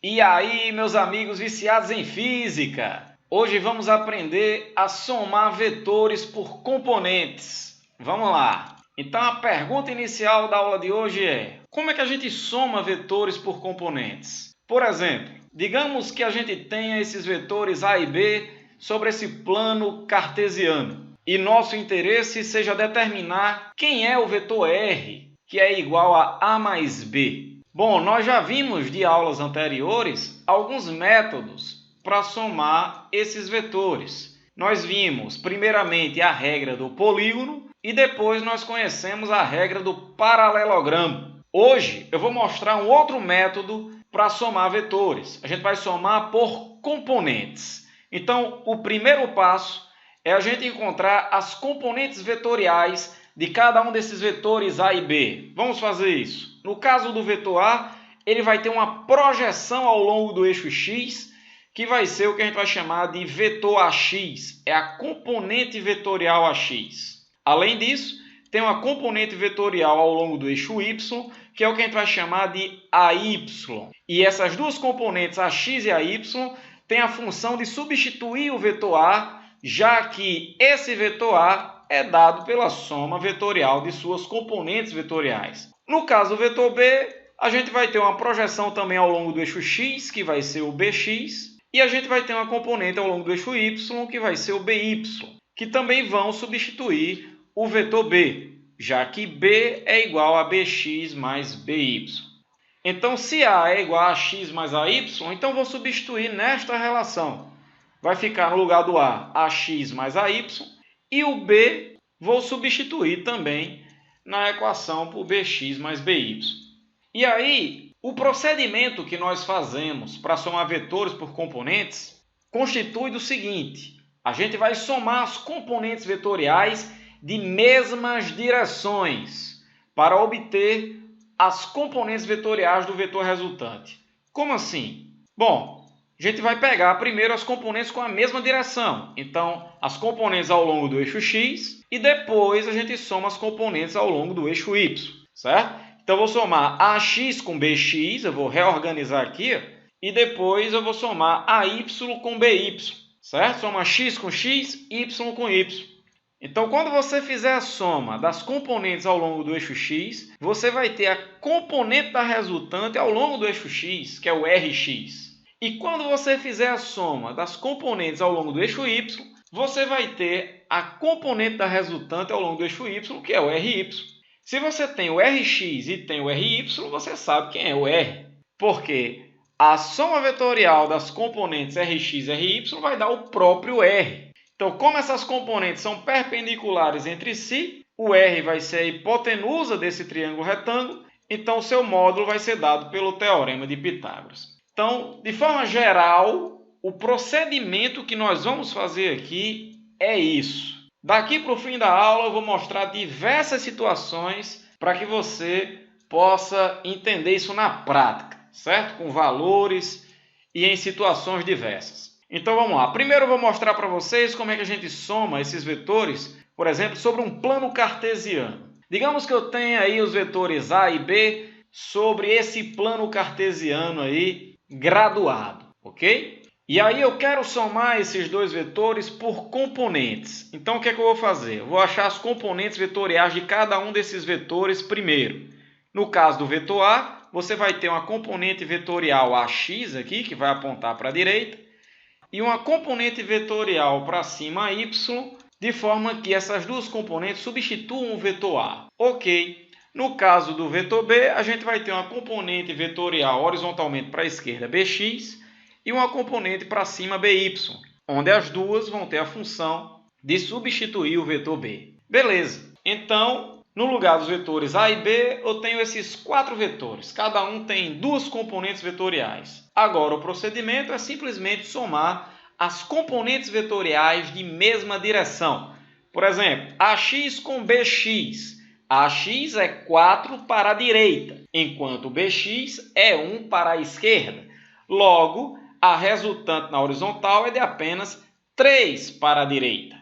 E aí, meus amigos viciados em física? Hoje vamos aprender a somar vetores por componentes. Vamos lá! Então a pergunta inicial da aula de hoje é: como é que a gente soma vetores por componentes? Por exemplo, digamos que a gente tenha esses vetores A e B sobre esse plano cartesiano e nosso interesse seja determinar quem é o vetor R, que é igual a A mais B. Bom, nós já vimos de aulas anteriores alguns métodos para somar esses vetores. Nós vimos primeiramente a regra do polígono e depois nós conhecemos a regra do paralelogramo. Hoje eu vou mostrar um outro método para somar vetores. A gente vai somar por componentes. Então, o primeiro passo é a gente encontrar as componentes vetoriais de cada um desses vetores A e B. Vamos fazer isso. No caso do vetor A, ele vai ter uma projeção ao longo do eixo X, que vai ser o que a gente vai chamar de vetor AX. É a componente vetorial AX. Além disso, tem uma componente vetorial ao longo do eixo Y, que é o que a gente vai chamar de AY. E essas duas componentes, AX e AY, têm a função de substituir o vetor A, já que esse vetor A é dado pela soma vetorial de suas componentes vetoriais. No caso do vetor B, a gente vai ter uma projeção também ao longo do eixo X, que vai ser o BX, e a gente vai ter uma componente ao longo do eixo Y, que vai ser o BY, que também vão substituir o vetor B, já que B é igual a BX mais BY. Então, se A é igual a X mais AY, então vou substituir nesta relação. Vai ficar no lugar do A, AX mais AY, e o B vou substituir também na equação por BX mais BY. E aí, o procedimento que nós fazemos para somar vetores por componentes constitui do seguinte: a gente vai somar as componentes vetoriais de mesmas direções para obter as componentes vetoriais do vetor resultante. Como assim? Bom, a gente vai pegar primeiro as componentes com a mesma direção. Então, as componentes ao longo do eixo X e depois a gente soma as componentes ao longo do eixo Y, certo? Então, eu vou somar AX com BX, eu vou reorganizar aqui, e depois eu vou somar AY com BY, certo? Soma X com X, Y com Y. Então, quando você fizer a soma das componentes ao longo do eixo X, você vai ter a componente da resultante ao longo do eixo X, que é o Rx. E quando você fizer a soma das componentes ao longo do eixo Y, você vai ter a componente da resultante ao longo do eixo Y, que é o Ry. Se você tem o Rx e tem o Ry, você sabe quem é o R. Porque a soma vetorial das componentes Rx e Ry vai dar o próprio R. Então, como essas componentes são perpendiculares entre si, o R vai ser a hipotenusa desse triângulo retângulo, então o seu módulo vai ser dado pelo teorema de Pitágoras. Então, de forma geral, o procedimento que nós vamos fazer aqui é isso. Daqui para o fim da aula eu vou mostrar diversas situações para que você possa entender isso na prática, certo? Com valores e em situações diversas. Então vamos lá. Primeiro eu vou mostrar para vocês como é que a gente soma esses vetores, por exemplo, sobre um plano cartesiano. Digamos que eu tenha aí os vetores A e B sobre esse plano cartesiano aí graduado, ok? E aí eu quero somar esses dois vetores por componentes. Então o que é que eu vou fazer? Eu vou achar as componentes vetoriais de cada um desses vetores primeiro. No caso do vetor A, você vai ter uma componente vetorial AX aqui, que vai apontar para a direita, e uma componente vetorial para cima y, de forma que essas duas componentes substituam o vetor A. Ok. No caso do vetor B, a gente vai ter uma componente vetorial horizontalmente para a esquerda bx e uma componente para cima by, onde as duas vão ter a função de substituir o vetor B. Beleza. Então, no lugar dos vetores A e B, eu tenho esses quatro vetores. Cada um tem duas componentes vetoriais. Agora, o procedimento é simplesmente somar as componentes vetoriais de mesma direção. Por exemplo, AX com BX. AX é 4 para a direita, enquanto BX é 1 para a esquerda. Logo, a resultante na horizontal é de apenas 3 para a direita.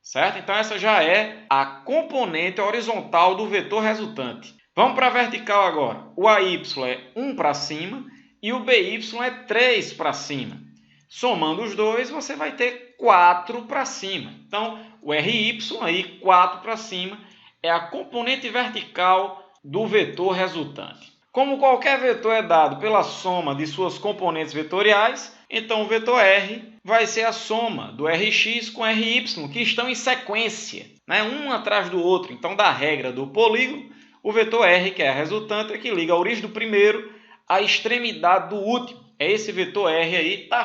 Certo? Então, essa já é a componente horizontal do vetor resultante. Vamos para a vertical agora. O AY é 1 para cima e o BY é 3 para cima. Somando os dois, você vai ter 4 para cima. Então, o RY aí, 4 para cima, é a componente vertical do vetor resultante. Como qualquer vetor é dado pela soma de suas componentes vetoriais, então o vetor R vai ser a soma do Rx com Ry, que estão em sequência, né? Um atrás do outro. Então, da regra do polígono, o vetor R, que é a resultante, é que liga a origem do primeiro à extremidade do último. É esse vetor R aí, está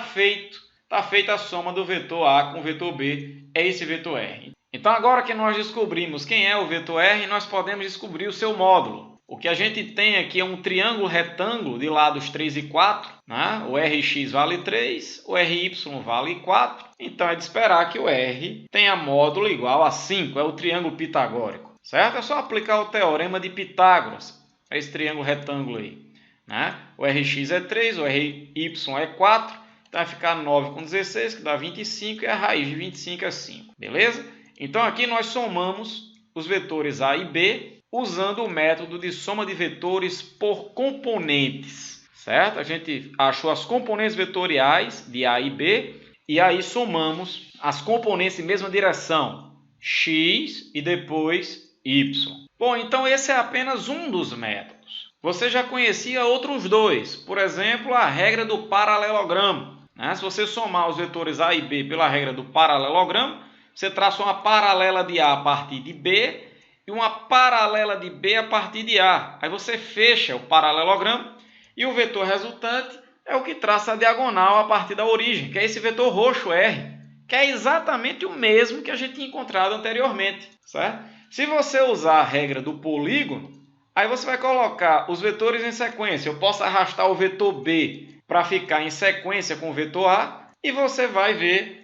feita a soma do vetor A com o vetor B, é esse vetor R. Então, agora que nós descobrimos quem é o vetor R, nós podemos descobrir o seu módulo. O que a gente tem aqui é um triângulo retângulo de lados 3 e 4, né? O Rx vale 3, o Ry vale 4. Então, é de esperar que o R tenha módulo igual a 5, é o triângulo pitagórico, certo? É só aplicar o teorema de Pitágoras a esse triângulo retângulo aí, né? O Rx é 3, o Ry é 4, então vai ficar 9 com 16, que dá 25, e a raiz de 25 é 5, beleza? Então, aqui nós somamos os vetores A e B, usando o método de soma de vetores por componentes, certo? A gente achou as componentes vetoriais de A e B, e aí somamos as componentes em mesma direção, x e depois y. Bom, então esse é apenas um dos métodos. Você já conhecia outros dois, por exemplo, a regra do paralelogramo, né? Se você somar os vetores A e B pela regra do paralelogramo, você traça uma paralela de A a partir de B, e uma paralela de B a partir de A. Aí você fecha o paralelogramo e o vetor resultante é o que traça a diagonal a partir da origem, que é esse vetor roxo R, que é exatamente o mesmo que a gente tinha encontrado anteriormente, certo? Se você usar a regra do polígono, aí você vai colocar os vetores em sequência. Eu posso arrastar o vetor B para ficar em sequência com o vetor A, e você vai ver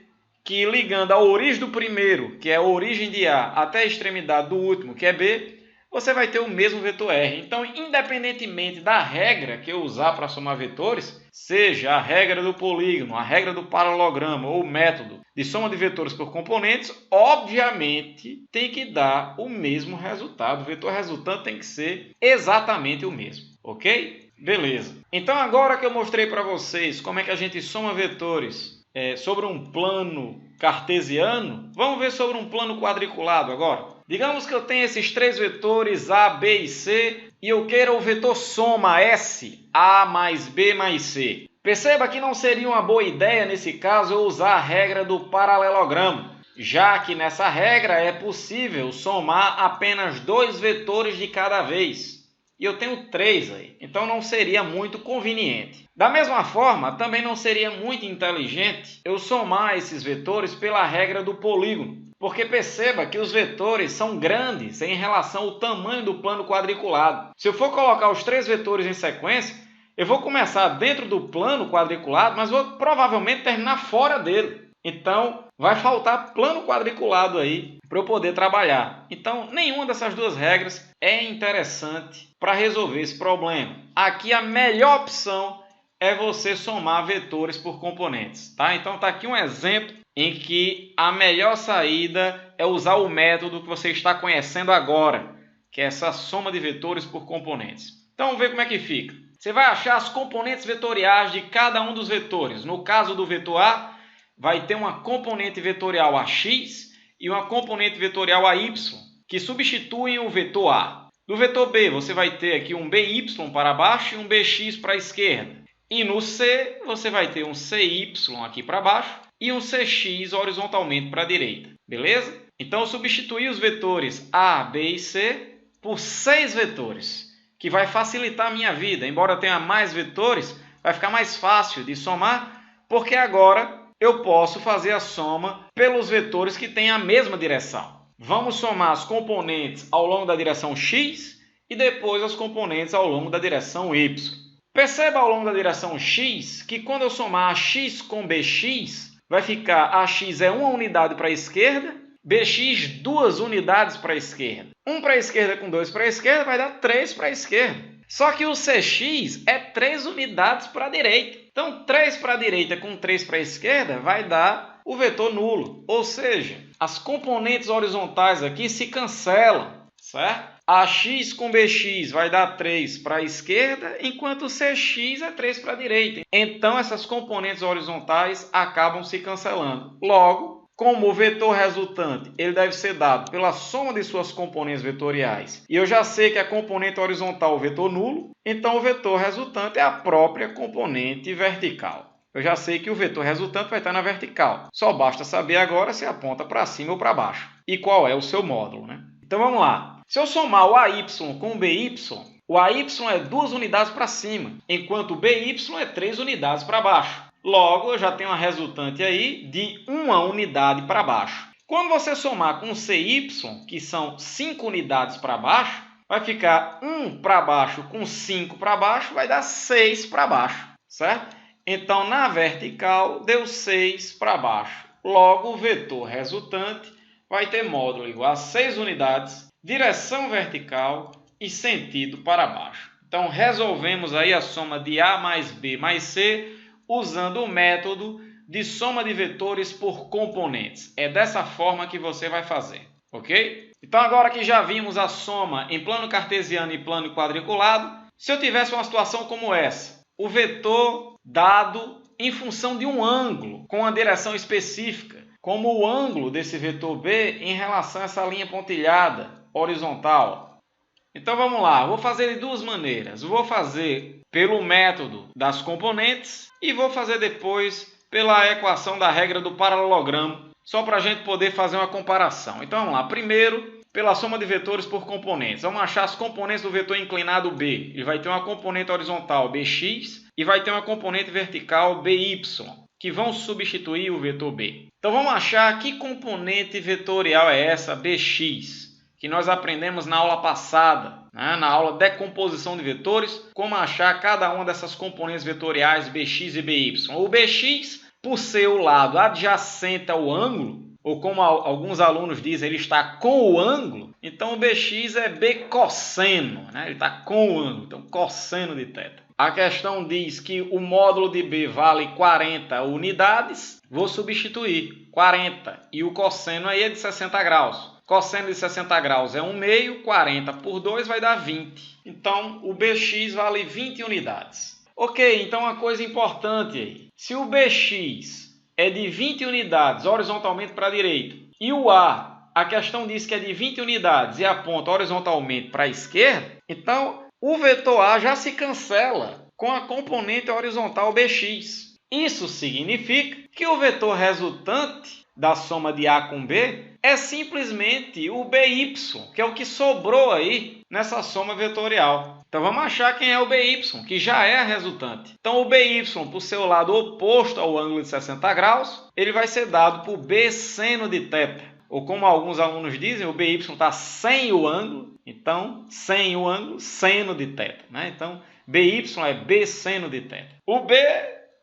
que ligando a origem do primeiro, que é a origem de A, até a extremidade do último, que é B, você vai ter o mesmo vetor R. Então, independentemente da regra que eu usar para somar vetores, seja a regra do polígono, a regra do paralelogramo ou o método de soma de vetores por componentes, obviamente tem que dar o mesmo resultado. O vetor resultante tem que ser exatamente o mesmo, ok? Beleza. Então, agora que eu mostrei para vocês como é que a gente soma vetores sobre um plano cartesiano, vamos ver sobre um plano quadriculado agora. Digamos que eu tenho esses três vetores A, B e C e eu queira o vetor soma S, A mais B mais C. Perceba que não seria uma boa ideia nesse caso eu usar a regra do paralelogramo, já que nessa regra é possível somar apenas dois vetores de cada vez. E eu tenho 3 aí, então não seria muito conveniente. Da mesma forma, também não seria muito inteligente eu somar esses vetores pela regra do polígono, porque perceba que os vetores são grandes em relação ao tamanho do plano quadriculado. Se eu for colocar os 3 vetores em sequência, eu vou começar dentro do plano quadriculado, mas vou provavelmente terminar fora dele. Então, vai faltar plano quadriculado aí para eu poder trabalhar. Então, nenhuma dessas duas regras é interessante para resolver esse problema. Aqui a melhor opção é você somar vetores por componentes, tá? Então, está aqui um exemplo em que a melhor saída é usar o método que você está conhecendo agora, que é essa soma de vetores por componentes. Então, vamos ver como é que fica. Você vai achar as componentes vetoriais de cada um dos vetores. No caso do vetor A, vai ter uma componente vetorial AX e uma componente vetorial AY, que substituem o vetor A. No vetor B, você vai ter aqui um BY para baixo e um BX para a esquerda. E no C, você vai ter um CY aqui para baixo e um CX horizontalmente para a direita. Beleza? Então, eu substituí os vetores A, B e C por 6 vetores, que vai facilitar a minha vida. Embora eu tenha mais vetores, vai ficar mais fácil de somar, porque agora eu posso fazer a soma pelos vetores que têm a mesma direção. Vamos somar as componentes ao longo da direção x e depois as componentes ao longo da direção y. Perceba ao longo da direção x que quando eu somar AX com BX, vai ficar AX é uma unidade para a esquerda, BX 2 unidades para a esquerda. 1 para a esquerda com 2 para a esquerda vai dar 3 para a esquerda. Só que o CX é 3 unidades para a direita. Então, 3 para a direita com 3 para a esquerda vai dar o vetor nulo. Ou seja, as componentes horizontais aqui se cancelam, certo? AX com BX vai dar 3 para a esquerda, enquanto CX é 3 para a direita. Então, essas componentes horizontais acabam se cancelando. Logo, como o vetor resultante ele deve ser dado pela soma de suas componentes vetoriais, e eu já sei que a componente horizontal é o vetor nulo, então o vetor resultante é a própria componente vertical. Eu já sei que o vetor resultante vai estar na vertical. Só basta saber agora se aponta para cima ou para baixo. E qual é o seu módulo, né? Então vamos lá. Se eu somar o AY com o BY, o AY é 2 unidades para cima, enquanto o BY é 3 unidades para baixo. Logo, eu já tenho uma resultante aí de 1 unidade para baixo. Quando você somar com o CY, que são 5 unidades para baixo, vai ficar 1 para baixo com 5 para baixo, vai dar 6 para baixo, certo? Então, na vertical, deu 6 para baixo. Logo, o vetor resultante vai ter módulo igual a 6 unidades, direção vertical e sentido para baixo. Então, resolvemos aí a soma de A mais B mais C usando o método de soma de vetores por componentes. É dessa forma que você vai fazer, ok? Então, agora que já vimos a soma em plano cartesiano e plano quadriculado, se eu tivesse uma situação como essa, o vetor dado em função de um ângulo com uma direção específica, como o ângulo desse vetor B em relação a essa linha pontilhada horizontal. Então vamos lá, vou fazer de duas maneiras. Vou fazer pelo método das componentes e vou fazer depois pela equação da regra do paralelogramo, só para a gente poder fazer uma comparação. Então vamos lá, primeiro pela soma de vetores por componentes. Vamos achar as componentes do vetor inclinado B. Ele vai ter uma componente horizontal BX e vai ter uma componente vertical BY, que vão substituir o vetor B. Então vamos achar que componente vetorial é essa BX, que nós aprendemos na aula passada, né? Na aula decomposição de vetores, como achar cada uma dessas componentes vetoriais BX e BY. O BX, por ser o lado adjacente ao ângulo, ou como alguns alunos dizem, ele está com o ângulo, então o BX é B cosseno, né? Ele está com o ângulo, então cosseno de θ. A questão diz que o módulo de B vale 40 unidades, vou substituir 40, e o cosseno aí é de 60 graus. Cosseno de 60 graus é 1/2, 40 por 2 vai dar 20. Então, o BX vale 20 unidades. Ok, então uma coisa importante aí. Se o BX é de 20 unidades horizontalmente para a direita e o a questão diz que é de 20 unidades e aponta horizontalmente para a esquerda, então o vetor A já se cancela com a componente horizontal BX. Isso significa que o vetor resultante da soma de A com B é simplesmente o BY, que é o que sobrou aí nessa soma vetorial. Então vamos achar quem é o BY, que já é a resultante. Então o BY, por seu lado oposto ao ângulo de 60 graus, ele vai ser dado por B seno de θ. Ou como alguns alunos dizem, o BY está sem o ângulo, então sem o ângulo, seno de θ. Né? Então BY é B seno de θ. O B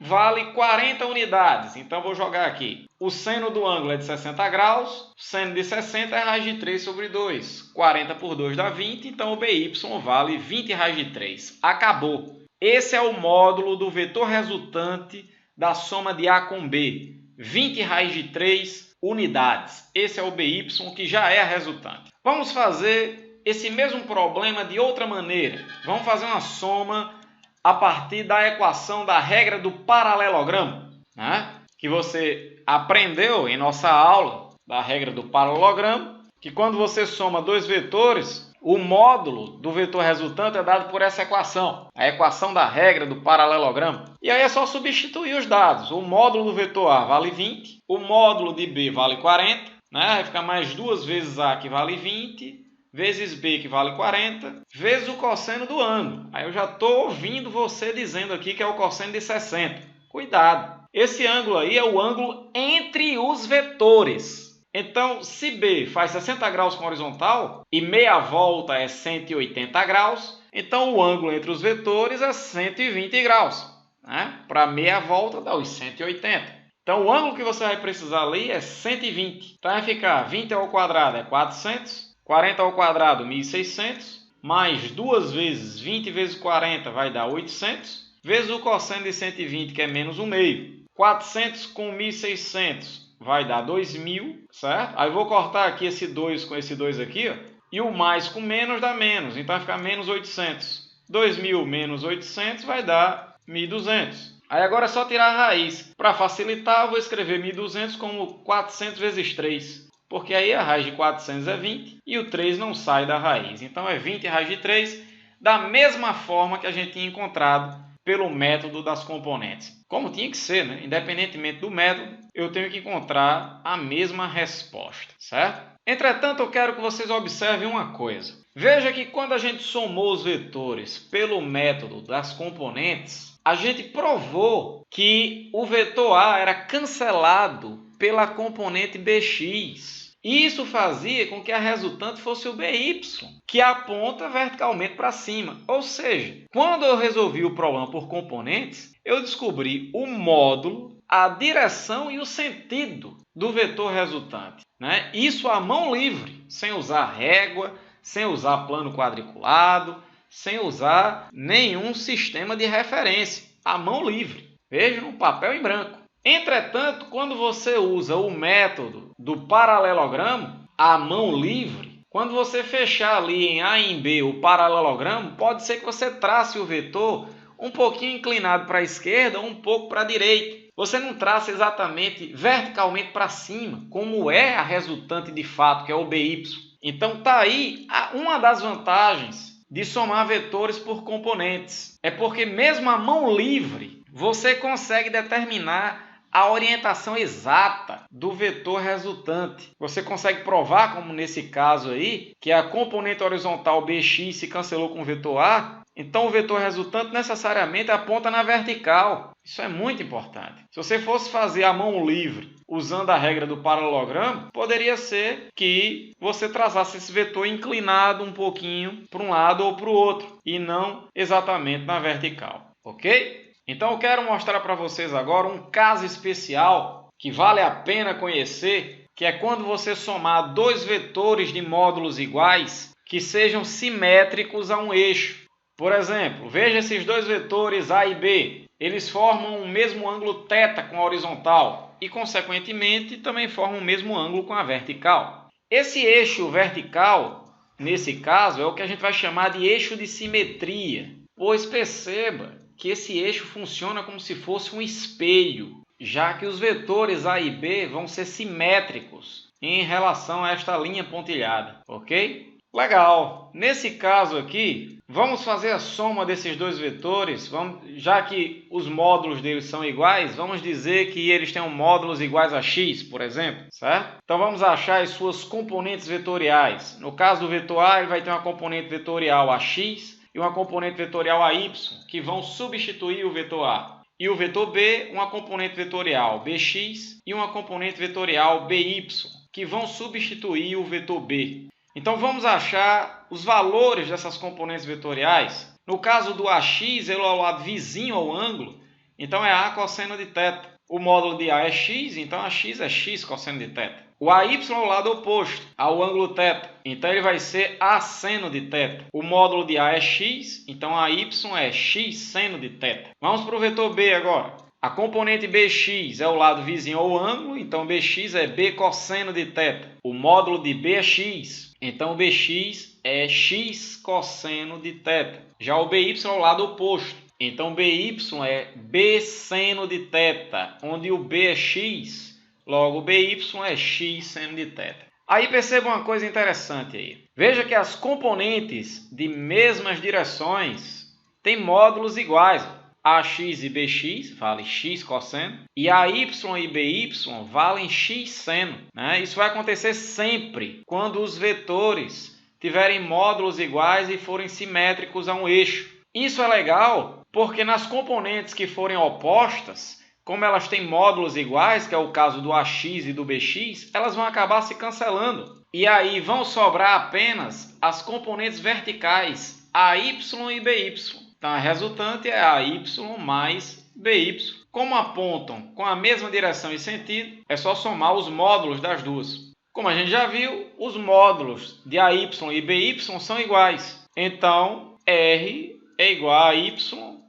vale 40 unidades, então vou jogar aqui. O seno do ângulo é de 60 graus, o seno de 60 é raiz de 3 sobre 2. 40 por 2 dá 20, então o BY vale 20 raiz de 3. Acabou. Esse é o módulo do vetor resultante da soma de A com B. 20 raiz de 3 unidades. Esse é o BY, que já é a resultante. Vamos fazer esse mesmo problema de outra maneira. Vamos fazer uma soma a partir da equação da regra do paralelogramo, né? Que você aprendeu em nossa aula da regra do paralelogramo, que quando você soma dois vetores, o módulo do vetor resultante é dado por essa equação, a equação da regra do paralelogramo. E aí é só substituir os dados. O módulo do vetor A vale 20, o módulo de B vale 40, né? Vai ficar mais 2 vezes A, que vale 20, vezes B, que vale 40, vezes o cosseno do ângulo. Aí eu já estou ouvindo você dizendo aqui que é o cosseno de 60. Cuidado! Esse ângulo aí é o ângulo entre os vetores. Então, se B faz 60 graus com horizontal e meia volta é 180 graus, então o ângulo entre os vetores é 120 graus. Né? Para meia volta dá os 180. Então, o ângulo que você vai precisar ali é 120. Então, vai ficar 20 ao quadrado é 400. 40 ao quadrado, 1.600, mais 2 vezes 20 vezes 40 vai dar 800, vezes o cosseno de 120, que é menos 1/2. 400 com 1.600 vai dar 2.000, certo? Aí eu vou cortar aqui esse 2 com esse 2 aqui, ó. E o mais com menos dá menos, então vai ficar menos 800. 2.000 menos 800 vai dar 1.200. Aí agora é só tirar a raiz. Para facilitar, eu vou escrever 1.200 como 400 vezes 3. Porque aí a raiz de 400 é 20 e o 3 não sai da raiz. Então é 20 raiz de 3, da mesma forma que a gente tinha encontrado pelo método das componentes. Como tinha que ser, né? Independentemente do método, eu tenho que encontrar a mesma resposta, certo? Entretanto, eu quero que vocês observem uma coisa. Veja que quando a gente somou os vetores pelo método das componentes, a gente provou que o vetor A era cancelado pela componente BX. Isso fazia com que a resultante fosse o BY, que aponta verticalmente para cima. Ou seja, quando eu resolvi o problema por componentes, eu descobri o módulo, a direção e o sentido do vetor resultante, né? Isso à mão livre, sem usar régua, sem usar plano quadriculado, sem usar nenhum sistema de referência, à mão livre. Veja, no papel em branco. Entretanto, quando você usa o método do paralelogramo, à mão livre, quando você fechar ali em A e em B o paralelogramo, pode ser que você trace o vetor um pouquinho inclinado para a esquerda ou um pouco para a direita. Você não traça exatamente verticalmente para cima, como é a resultante de fato, que é o BY. Então está aí uma das vantagens de somar vetores por componentes. É porque mesmo à mão livre, você consegue determinar a orientação exata do vetor resultante. Você consegue provar, como nesse caso aí, que a componente horizontal BX se cancelou com o vetor A, então o vetor resultante necessariamente aponta na vertical. Isso é muito importante. Se você fosse fazer a mão livre usando a regra do paralelogramo, poderia ser que você traçasse esse vetor inclinado um pouquinho para um lado ou para o outro, e não exatamente na vertical. Ok? Então eu quero mostrar para vocês agora um caso especial que vale a pena conhecer, que é quando você somar dois vetores de módulos iguais que sejam simétricos a um eixo. Por exemplo, veja esses dois vetores A e B. Eles formam o mesmo ângulo θ com a horizontal e, consequentemente, também formam o mesmo ângulo com a vertical. Esse eixo vertical, nesse caso, é o que a gente vai chamar de eixo de simetria, pois perceba que esse eixo funciona como se fosse um espelho, já que os vetores A e B vão ser simétricos em relação a esta linha pontilhada, ok? Legal! Nesse caso aqui, vamos fazer a soma desses dois vetores, já que os módulos deles são iguais, vamos dizer que eles têm módulos iguais a x, por exemplo, certo? Então vamos achar as suas componentes vetoriais. No caso do vetor A, ele vai ter uma componente vetorial ax, e uma componente vetorial AY, que vão substituir o vetor A. E o vetor B, uma componente vetorial BX e uma componente vetorial BY, que vão substituir o vetor B. Então vamos achar os valores dessas componentes vetoriais. No caso do AX, ele é o lado vizinho ao ângulo, então é A cosseno de θ. O módulo de A é x, então AX é x cosseno de θ. O AY é o lado oposto ao ângulo θ, então ele vai ser A seno de θ. O módulo de A é x, então AY é x seno de θ. Vamos para o vetor B agora. A componente BX é o lado vizinho ao ângulo, então BX é B cosseno de θ. O módulo de B é x, então BX é x cosseno de θ. Já o BY é o lado oposto, então BY é B seno de θ, onde o B é x, logo BY é x seno de θ. Aí perceba uma coisa interessante aí. Veja que as componentes de mesmas direções têm módulos iguais. AX e BX valem x cosseno e AY e BY valem x seno, né? Isso vai acontecer sempre quando os vetores tiverem módulos iguais e forem simétricos a um eixo. Isso é legal porque nas componentes que forem opostas, como elas têm módulos iguais, que é o caso do AX e do BX, elas vão acabar se cancelando. E aí vão sobrar apenas as componentes verticais AY e BY. Então, a resultante é AY mais BY. Como apontam com a mesma direção e sentido, é só somar os módulos das duas. Como a gente já viu, os módulos de AY e BY são iguais. Então, R é igual a Y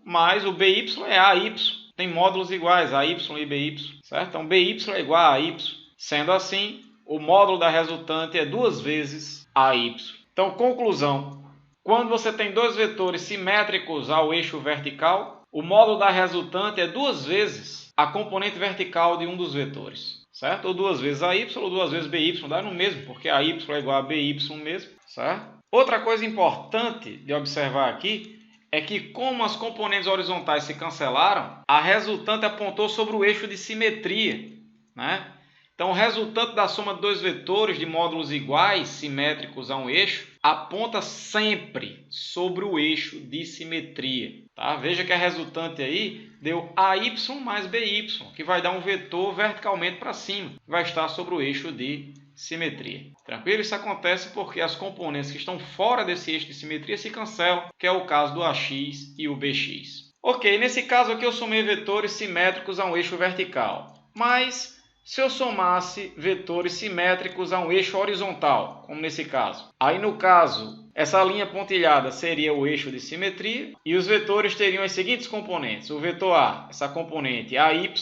mais o BY é AY. Tem módulos iguais, AY e BY, certo? Então, BY é igual a AY. Sendo assim, o módulo da resultante é 2 vezes AY. Então, conclusão. Quando você tem dois vetores simétricos ao eixo vertical, o módulo da resultante é duas vezes a componente vertical de um dos vetores, certo? Ou duas vezes AY ou duas vezes BY, dá no mesmo, porque AY é igual a BY mesmo, certo? Outra coisa importante de observar aqui é que, como as componentes horizontais se cancelaram, a resultante apontou sobre o eixo de simetria, né? Então, o resultante da soma de dois vetores de módulos iguais, simétricos a um eixo, aponta sempre sobre o eixo de simetria. Tá? Veja que a resultante aí deu AY mais BY, que vai dar um vetor verticalmente para cima, que vai estar sobre o eixo de simetria. Tranquilo? Isso acontece porque as componentes que estão fora desse eixo de simetria se cancelam, que é o caso do AX e o BX. Ok, nesse caso aqui eu somei vetores simétricos a um eixo vertical, mas se eu somasse vetores simétricos a um eixo horizontal, como nesse caso, aí no caso, essa linha pontilhada seria o eixo de simetria e os vetores teriam as seguintes componentes. O vetor A, essa componente AY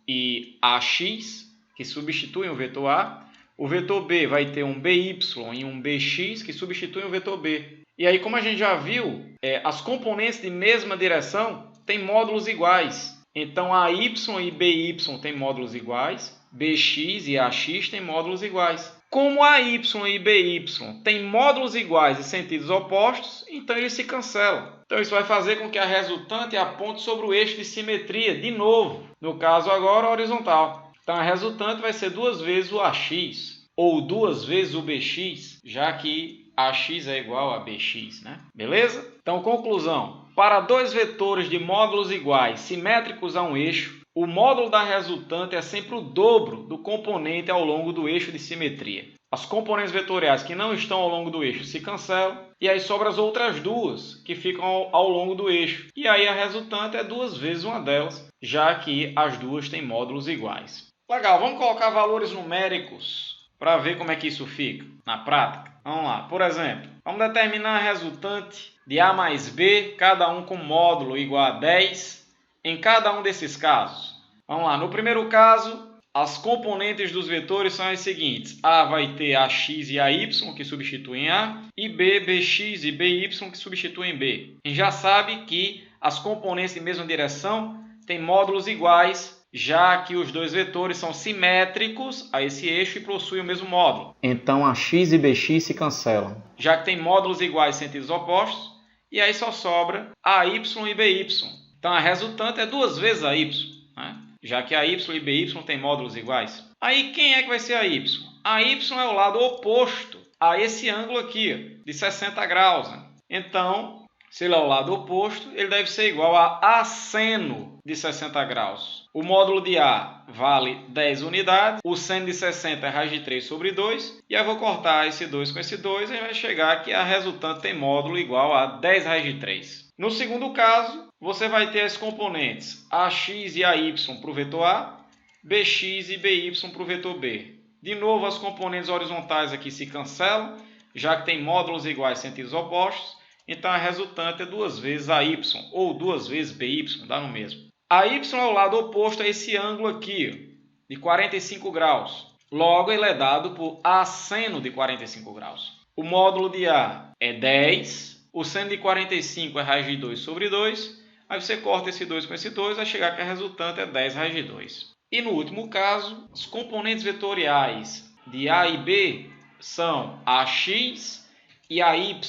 e AX, que substituem o vetor A. O vetor B vai ter um BY e um BX, que substituem o vetor B. E aí, como a gente já viu, as componentes de mesma direção têm módulos iguais. Então, AY e BY têm módulos iguais, BX e AX têm módulos iguais. Como AY e BY têm módulos iguais e sentidos opostos, então eles se cancelam. Então, isso vai fazer com que a resultante aponte sobre o eixo de simetria, de novo, no caso agora horizontal. Então, a resultante vai ser duas vezes o AX, ou duas vezes o BX, já que AX é igual a BX, né? Beleza? Então, conclusão. Para dois vetores de módulos iguais, simétricos a um eixo, o módulo da resultante é sempre o dobro do componente ao longo do eixo de simetria. As componentes vetoriais que não estão ao longo do eixo se cancelam, e aí sobram as outras duas que ficam ao longo do eixo. E aí a resultante é duas vezes uma delas, já que as duas têm módulos iguais. Legal, vamos colocar valores numéricos para ver como é que isso fica na prática. Vamos lá, por exemplo, vamos determinar a resultante de A mais B, cada um com módulo igual a 10, em cada um desses casos. Vamos lá, no primeiro caso, as componentes dos vetores são as seguintes. A vai ter AX e AY, que substituem A, e B, BX e BY, que substituem B. A gente já sabe que as componentes de mesma direção têm módulos iguais, já que os dois vetores são simétricos a esse eixo e possuem o mesmo módulo. Então, AX e BX se cancelam. Já que tem módulos iguais em sentidos opostos, e aí só sobra AY e BY. Então, a resultante é duas vezes AY, né? Já que AY e BY têm módulos iguais. Aí, quem é que vai ser AY? AY é o lado oposto a esse ângulo aqui, de 60 graus. Né? Então, se ele é o lado oposto, ele deve ser igual a asseno de 60 graus. O módulo de A vale 10 unidades, o seno de 60 é raiz de 3 sobre 2, e eu vou cortar esse 2 com esse 2, e vai chegar que a resultante tem módulo igual a 10 raiz de 3. No segundo caso, você vai ter as componentes AX e AY para o vetor A, BX e BY para o vetor B. De novo, as componentes horizontais aqui se cancelam, já que tem módulos iguais em sentidos opostos. Então, a resultante é duas vezes AY ou duas vezes BY, dá no mesmo. AY é o lado oposto a esse ângulo aqui, de 45 graus. Logo, ele é dado por asseno de 45 graus. O módulo de A é 10, o seno de 45 é raiz de 2 sobre 2. Aí você corta esse 2 com esse 2, vai chegar que a resultante é 10 raiz de 2. E no último caso, os componentes vetoriais de A e B são AX e AY.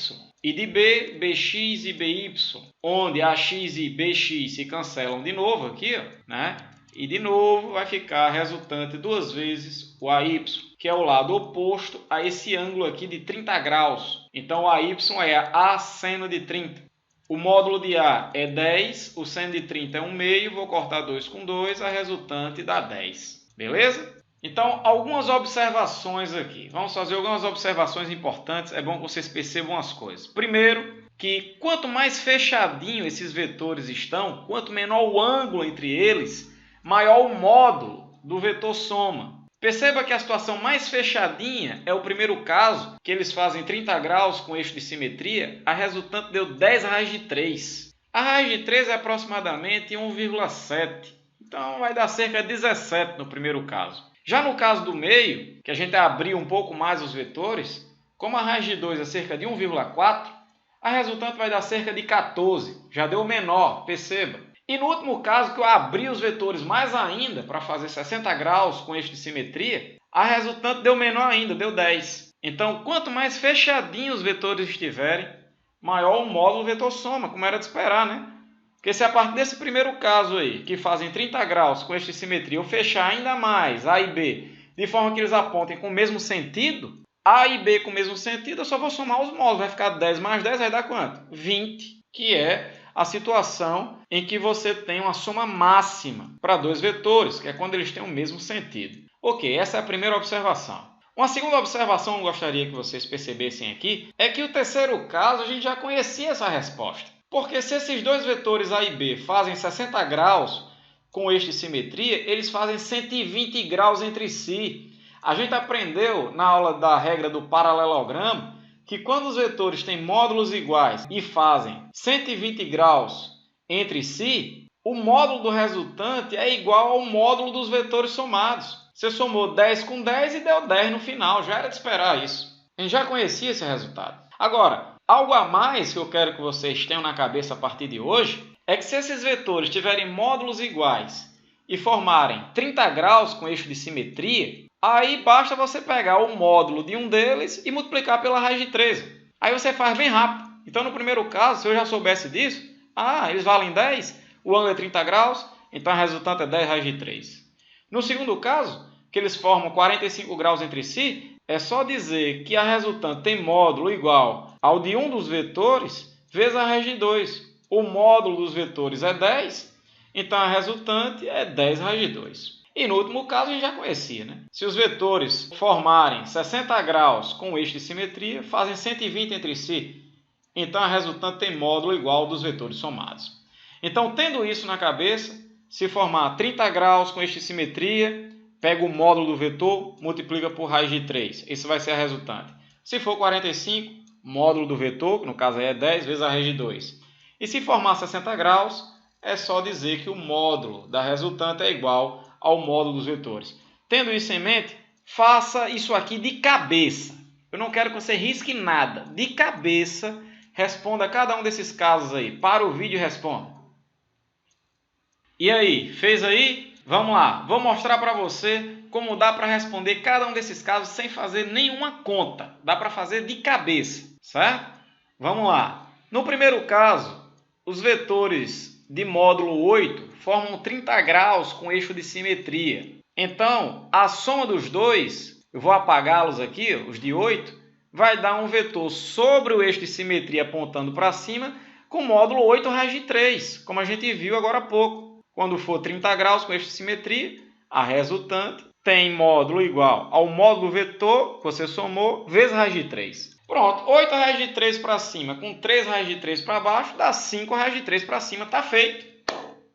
E de B, BX e BY, onde AX e BX se cancelam de novo aqui, né? E de novo vai ficar a resultante duas vezes o AY, que é o lado oposto a esse ângulo aqui de 30 graus. Então, o AY é asseno de 30. O módulo de A é 10, o seno de 30 é 1/2, vou cortar 2 com 2, a resultante dá 10. Beleza? Então, algumas observações aqui. Vamos fazer algumas observações importantes. É bom que vocês percebam as coisas. Primeiro, que quanto mais fechadinho esses vetores estão, quanto menor o ângulo entre eles, maior o módulo do vetor soma. Perceba que a situação mais fechadinha é o primeiro caso, que eles fazem 30 graus com eixo de simetria. A resultante deu 10 raiz de 3. A raiz de 3 é aproximadamente 1,7. Então, vai dar cerca de 17 no primeiro caso. Já no caso do meio, que a gente abriu um pouco mais os vetores, Como a raiz de 2 é cerca de 1,4, a resultante vai dar cerca de 14. Já deu menor, perceba. E no último caso, que eu abri os vetores mais ainda, para fazer 60 graus com eixo de simetria, a resultante deu menor ainda, deu 10. Então, quanto mais fechadinhos os vetores estiverem, maior o módulo vetor soma, como era de esperar, né? Porque se a partir desse primeiro caso aí, que fazem 30 graus com eixo de simetria, eu fechar ainda mais A e B, de forma que eles apontem com o mesmo sentido, A e B com o mesmo sentido, eu só vou somar os módulos. Vai ficar 10 mais 10, vai dar quanto? 20, que é a situação em que você tem uma soma máxima para dois vetores, que é quando eles têm o mesmo sentido. Ok, essa é a primeira observação. Uma segunda observação que eu gostaria que vocês percebessem aqui é que o terceiro caso a gente já conhecia essa resposta. Porque se esses dois vetores A e B fazem 60 graus com eixo de simetria, eles fazem 120 graus entre si. A gente aprendeu na aula da regra do paralelogramo que quando os vetores têm módulos iguais e fazem 120 graus entre si, o módulo do resultante é igual ao módulo dos vetores somados. Você somou 10 com 10 e deu 10 no final, já era de esperar isso. A gente já conhecia esse resultado. Agora, algo a mais que eu quero que vocês tenham na cabeça a partir de hoje é que se esses vetores tiverem módulos iguais e formarem 30 graus com eixo de simetria, aí basta você pegar o módulo de um deles e multiplicar pela raiz de 13. Aí você faz bem rápido. Então, no primeiro caso, se eu já soubesse disso, eles valem 10, o ângulo é 30 graus, então a resultante é 10 raiz de 3. No segundo caso, que eles formam 45 graus entre si, é só dizer que a resultante tem módulo igual ao de um dos vetores vezes a raiz de 2. O módulo dos vetores é 10, então a resultante é 10 raiz de 2. E no último caso a gente já conhecia, né? Se os vetores formarem 60 graus com eixo de simetria, fazem 120 entre si, então a resultante tem módulo igual ao dos vetores somados. Então, tendo isso na cabeça, se formar 30 graus com eixo de simetria, pega o módulo do vetor, multiplica por raiz de 3. Esse vai ser a resultante. Se for 45, módulo do vetor, que no caso aí é 10 vezes a raiz de 2. E se formar 60 graus, é só dizer que o módulo da resultante é igual ao módulo dos vetores. Tendo isso em mente, faça isso aqui de cabeça. Eu não quero que você risque nada. De cabeça, responda cada um desses casos aí. Para o vídeo e responda. E aí, fez aí? Vamos lá, vou mostrar para você como dá para responder cada um desses casos sem fazer nenhuma conta. Dá para fazer de cabeça, certo? Vamos lá. No primeiro caso, os vetores de módulo 8 formam 30 graus com eixo de simetria. Então, a soma dos dois, eu vou apagá-los aqui, os de 8, vai dar um vetor sobre o eixo de simetria apontando para cima com módulo 8 raiz de 3, como a gente viu agora há pouco. Quando for 30 graus com eixo de simetria, a resultante tem módulo igual ao módulo do vetor que você somou vezes raiz de 3. Pronto, 8 raiz de 3 para cima com 3 raiz de 3 para baixo dá 5 raiz de 3 para cima. Está feito.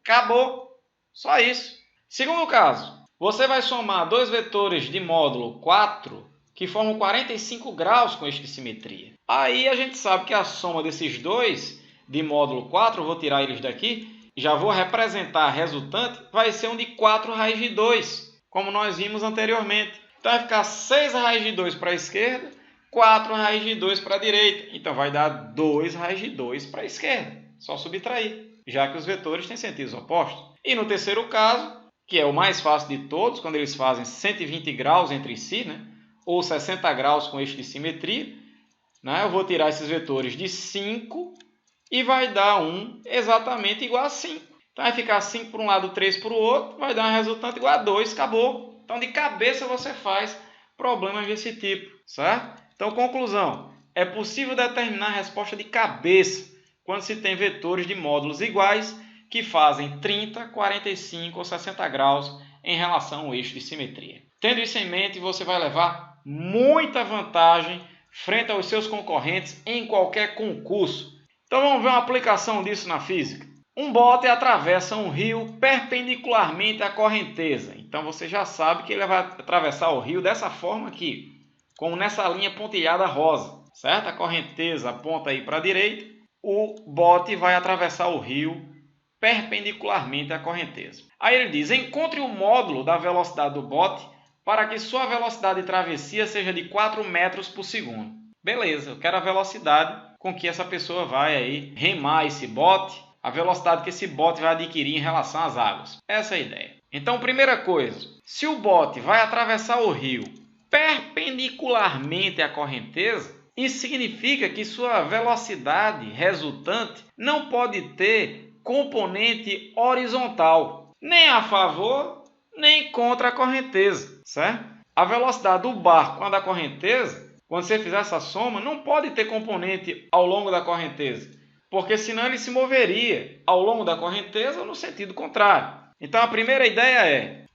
Acabou. Só isso. Segundo caso, você vai somar dois vetores de módulo 4 que formam 45 graus com eixo de simetria. Aí a gente sabe que a soma desses dois de módulo 4, eu vou tirar eles daqui, já vou representar a resultante, vai ser um de 4 raiz de 2, como nós vimos anteriormente. Então vai ficar 6 raiz de 2 para a esquerda, 4 raiz de 2 para a direita. Então vai dar 2 raiz de 2 para a esquerda. Só subtrair, já que os vetores têm sentidos opostos. E no terceiro caso, que é o mais fácil de todos, quando eles fazem 120 graus entre si, né? Ou 60 graus com eixo de simetria, né? Eu vou tirar esses vetores de 5 e vai dar um exatamente igual a 5. Então vai ficar 5 para um lado, 3 para o outro, vai dar uma resultante igual a 2, acabou. Então de cabeça você faz problemas desse tipo, certo? Então conclusão, é possível determinar a resposta de cabeça quando se tem vetores de módulos iguais que fazem 30, 45 ou 60 graus em relação ao eixo de simetria. Tendo isso em mente, você vai levar muita vantagem frente aos seus concorrentes em qualquer concurso. Então vamos ver uma aplicação disso na física. Um bote atravessa um rio perpendicularmente à correnteza. Então você já sabe que ele vai atravessar o rio dessa forma aqui, como nessa linha pontilhada rosa, certo? A correnteza aponta aí para a direita, o bote vai atravessar o rio perpendicularmente à correnteza. Aí ele diz, encontre o módulo da velocidade do bote para que sua velocidade de travessia seja de 4 metros por segundo. Beleza, eu quero a velocidade com que essa pessoa vai aí remar esse bote, a velocidade que esse bote vai adquirir em relação às águas. Essa é a ideia. Então, primeira coisa, se o bote vai atravessar o rio perpendicularmente à correnteza, isso significa que sua velocidade resultante não pode ter componente horizontal, nem a favor, nem contra a correnteza, certo? A velocidade do barco com a da correnteza, quando você fizer essa soma, não pode ter componente ao longo da correnteza, porque senão ele se moveria ao longo da correnteza ou no sentido contrário. Então a primeira ideia é: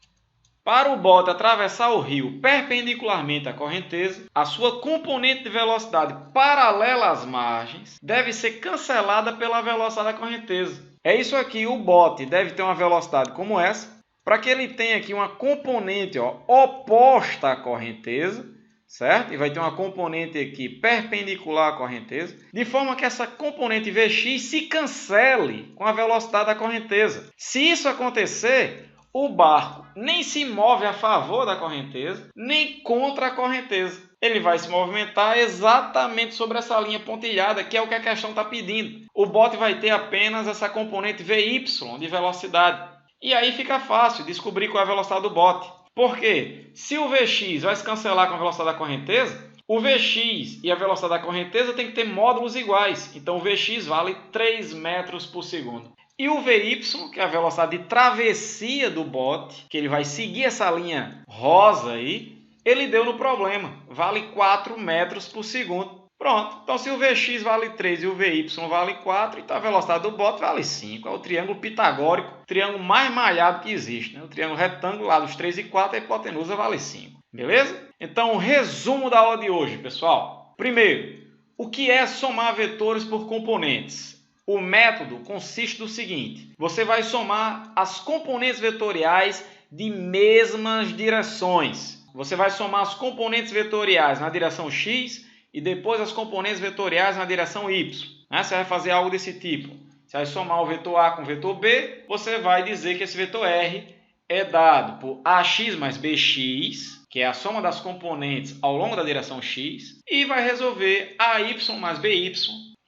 para o bote atravessar o rio perpendicularmente à correnteza, a sua componente de velocidade paralela às margens deve ser cancelada pela velocidade da correnteza. É isso aqui, o bote deve ter uma velocidade como essa, para que ele tenha aqui uma componente oposta à correnteza, certo? E vai ter uma componente aqui perpendicular à correnteza, de forma que essa componente Vx se cancele com a velocidade da correnteza. Se isso acontecer, o barco nem se move a favor da correnteza, nem contra a correnteza. Ele vai se movimentar exatamente sobre essa linha pontilhada, que é o que a questão está pedindo. O bote vai ter apenas essa componente Vy de velocidade. E aí fica fácil descobrir qual é a velocidade do bote. Por quê? Se o Vx vai se cancelar com a velocidade da correnteza, o Vx e a velocidade da correnteza tem que ter módulos iguais. Então o Vx vale 3 metros por segundo. E o Vy, que é a velocidade de travessia do bote, que ele vai seguir essa linha rosa aí, ele deu no problema. Vale 4 metros por segundo. Pronto. Então, se o Vx vale 3 e o Vy vale 4, então a velocidade do bote vale 5. É o triângulo pitagórico, o triângulo mais malhado que existe, né? O triângulo retângulo lá dos 3 e 4, a hipotenusa vale 5. Beleza? Então, resumo da aula de hoje, pessoal. Primeiro, o que é somar vetores por componentes? O método consiste do seguinte: você vai somar as componentes vetoriais de mesmas direções. Você vai somar as componentes vetoriais na direção x e depois as componentes vetoriais na direção y. Você vai fazer algo desse tipo. Você vai somar o vetor A com o vetor B, você vai dizer que esse vetor R é dado por AX mais BX, que é a soma das componentes ao longo da direção x, e vai resolver AY mais BY,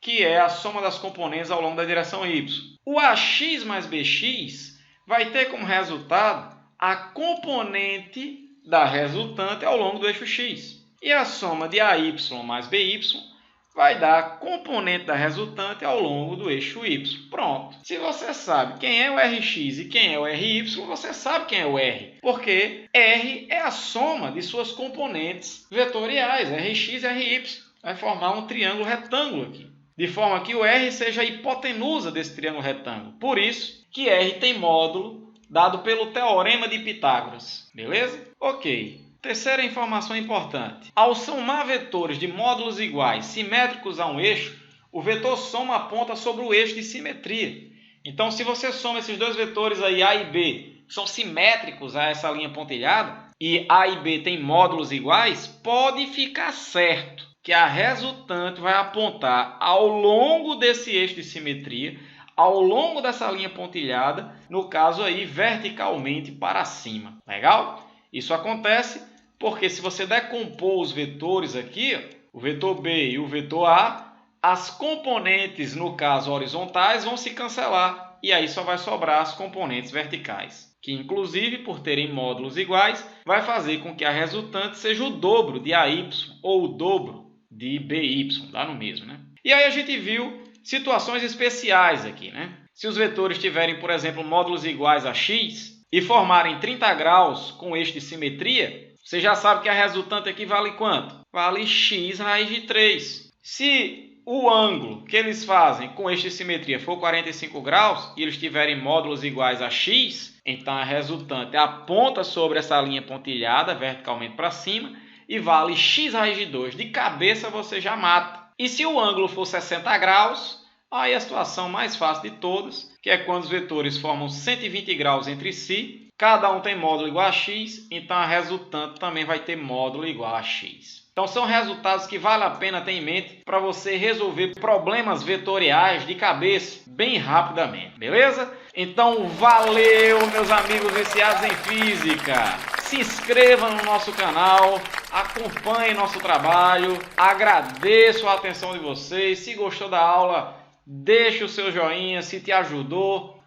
que é a soma das componentes ao longo da direção y. O AX mais BX vai ter como resultado a componente da resultante ao longo do eixo x. E a soma de AY mais BY vai dar a componente da resultante ao longo do eixo y. Pronto. Se você sabe quem é o Rx e quem é o Ry, você sabe quem é o R. Porque R é a soma de suas componentes vetoriais, Rx e Ry. Vai formar um triângulo retângulo aqui, de forma que o R seja a hipotenusa desse triângulo retângulo. Por isso que R tem módulo dado pelo Teorema de Pitágoras. Beleza? Ok. Terceira informação importante. Ao somar vetores de módulos iguais simétricos a um eixo, o vetor soma aponta sobre o eixo de simetria. Então, se você soma esses dois vetores aí, A e B, que são simétricos a essa linha pontilhada, e A e B têm módulos iguais, pode ficar certo que a resultante vai apontar ao longo desse eixo de simetria, ao longo dessa linha pontilhada, no caso aí verticalmente para cima. Legal? Isso acontece porque se você decompor os vetores aqui, o vetor B e o vetor A, as componentes, no caso horizontais, vão se cancelar e aí só vai sobrar as componentes verticais, que inclusive, por terem módulos iguais, vai fazer com que a resultante seja o dobro de AY ou o dobro de BY, dá no mesmo, né? E aí a gente viu situações especiais aqui, né? Se os vetores tiverem, por exemplo, módulos iguais a x e formarem 30 graus com eixo de simetria, você já sabe que a resultante aqui vale quanto? Vale x raiz de 3. Se o ângulo que eles fazem com eixo de simetria for 45 graus e eles tiverem módulos iguais a x, então a resultante aponta sobre essa linha pontilhada verticalmente para cima e vale x raiz de 2. De cabeça você já mata. E se o ângulo for 60 graus, aí a situação mais fácil de todas, que é quando os vetores formam 120 graus entre si, cada um tem módulo igual a x, então a resultante também vai ter módulo igual a x. Então são resultados que vale a pena ter em mente para você resolver problemas vetoriais de cabeça bem rapidamente, beleza? Então valeu, meus amigos viciados em física! Se inscreva no nosso canal, acompanhe nosso trabalho. Agradeço a atenção de vocês. Se gostou da aula, deixe o seu joinha se te ajudou.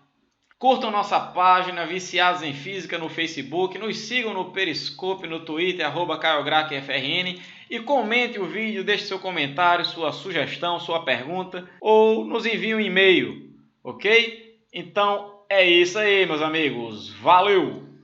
Curtam nossa página Viciados em Física no Facebook, nos sigam no Periscope, no Twitter, @CaioGraqueFRN, e comente o vídeo, deixe seu comentário, sua sugestão, sua pergunta, ou nos envie um e-mail, ok? Então é isso aí, meus amigos. Valeu!